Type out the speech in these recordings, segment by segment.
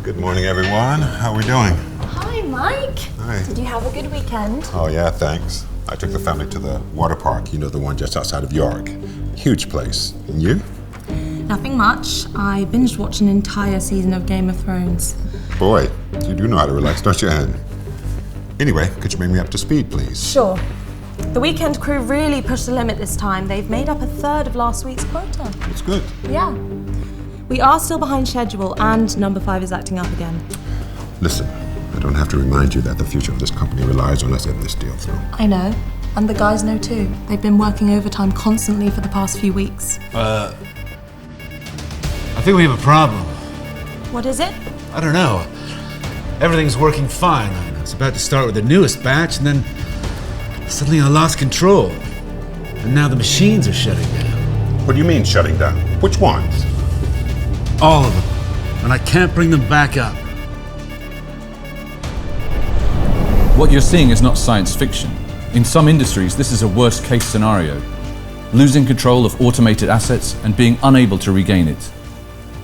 Good morning, everyone. How are we doing? Hi, Mike. Hi. Did you have a good weekend? Oh, yeah, thanks. I took the family to the water park, you know, the one just outside of York. Huge place. And you? Nothing much. I binge watched an entire season of Game of Thrones. Boy, you do know how to relax, don't you, Anne? Anyway, could you bring me up to speed, please? Sure. The weekend crew really pushed the limit this time. They've made up a third of last week's quota. That's good. Yeah. We are still behind schedule, and number 5 is acting up again. Listen, I don't have to remind you that the future of this company relies on us getting this deal through. I know. And the guys know too. They've been working overtime constantly for the past few weeks. I think we have a problem. What is it? I don't know. Everything's working fine. I was about to start with the newest batch, and then suddenly I lost control. And now the machines are shutting down. What do you mean, shutting down? Which ones? All of them. And I can't bring them back up. What you're seeing is not science fiction. In some industries, this is a worst-case scenario. Losing control of automated assets and being unable to regain it.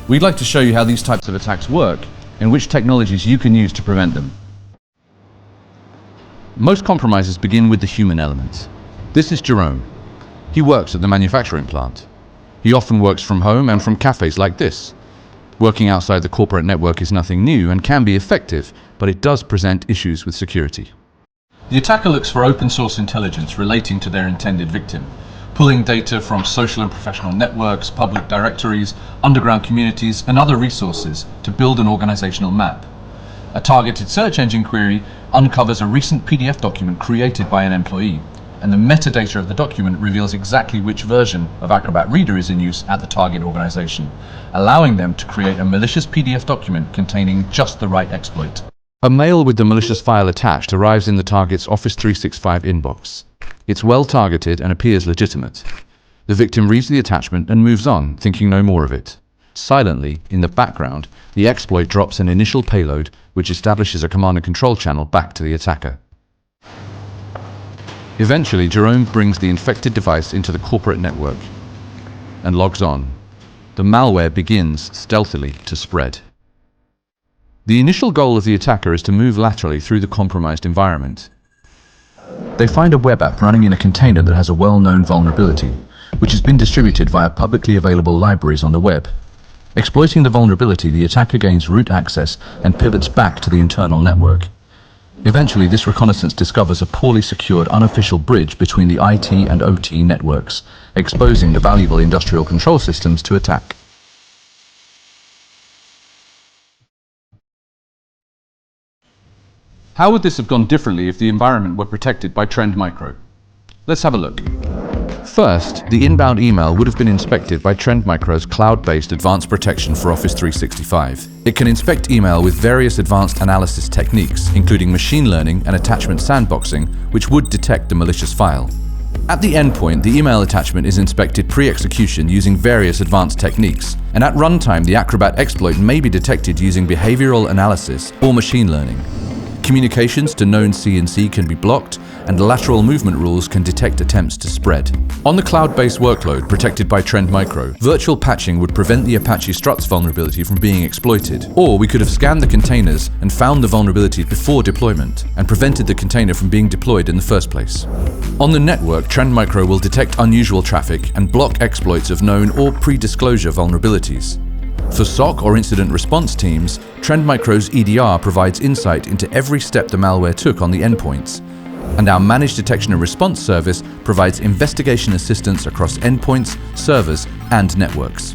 We'd like to show you how these types of attacks work and which technologies you can use to prevent them. Most compromises begin with the human element. This is Jerome. He works at the manufacturing plant. He often works from home and from cafes like this. Working outside the corporate network is nothing new and can be effective, but it does present issues with security. The attacker looks for open source intelligence relating to their intended victim, pulling data from social and professional networks, public directories, underground communities, and other resources to build an organizational map. A targeted search engine query uncovers a recent PDF document created by an employee, and the metadata of the document reveals exactly which version of Acrobat Reader is in use at the target organization, allowing them to create a malicious PDF document containing just the right exploit. A mail with the malicious file attached arrives in the target's Office 365 inbox. It's well targeted and appears legitimate. The victim reads the attachment and moves on, thinking no more of it. Silently, in the background, the exploit drops an initial payload which establishes a command and control channel back to the attacker. Eventually, Jerome brings the infected device into the corporate network and logs on. The malware begins stealthily to spread. The initial goal of the attacker is to move laterally through the compromised environment. They find a web app running in a container that has a well-known vulnerability, which has been distributed via publicly available libraries on the web. Exploiting the vulnerability, the attacker gains root access and pivots back to the internal network. Eventually, this reconnaissance discovers a poorly secured unofficial bridge between the IT and OT networks, exposing the valuable industrial control systems to attack. How would this have gone differently if the environment were protected by Trend Micro? Let's have a look. First, the inbound email would have been inspected by Trend Micro's cloud-based advanced protection for Office 365. It can inspect email with various advanced analysis techniques, including machine learning and attachment sandboxing, which would detect the malicious file. At the endpoint, the email attachment is inspected pre-execution using various advanced techniques, and at runtime, the Acrobat exploit may be detected using behavioral analysis or machine learning. Communications to known CNC can be blocked, and lateral movement rules can detect attempts to spread. On the cloud-based workload protected by Trend Micro, virtual patching would prevent the Apache Struts vulnerability from being exploited. Or we could have scanned the containers and found the vulnerability before deployment, and prevented the container from being deployed in the first place. On the network, Trend Micro will detect unusual traffic and block exploits of known or pre-disclosure vulnerabilities. For SOC or incident response teams, Trend Micro's EDR provides insight into every step the malware took on the endpoints, and our Managed Detection and Response service provides investigation assistance across endpoints, servers, and networks.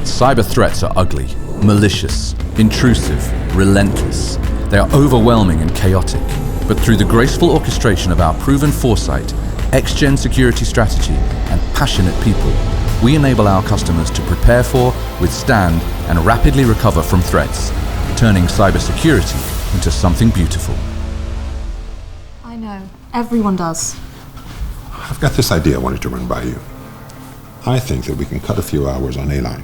Cyber threats are ugly, malicious, intrusive, relentless. They are overwhelming and chaotic, but through the graceful orchestration of our proven foresight, X-Gen security strategy, and passionate people, we enable our customers to prepare for, withstand, and rapidly recover from threats, turning cybersecurity into something beautiful. I know. Everyone does. I've got this idea I wanted to run by you. I think that we can cut a few hours on A-Line.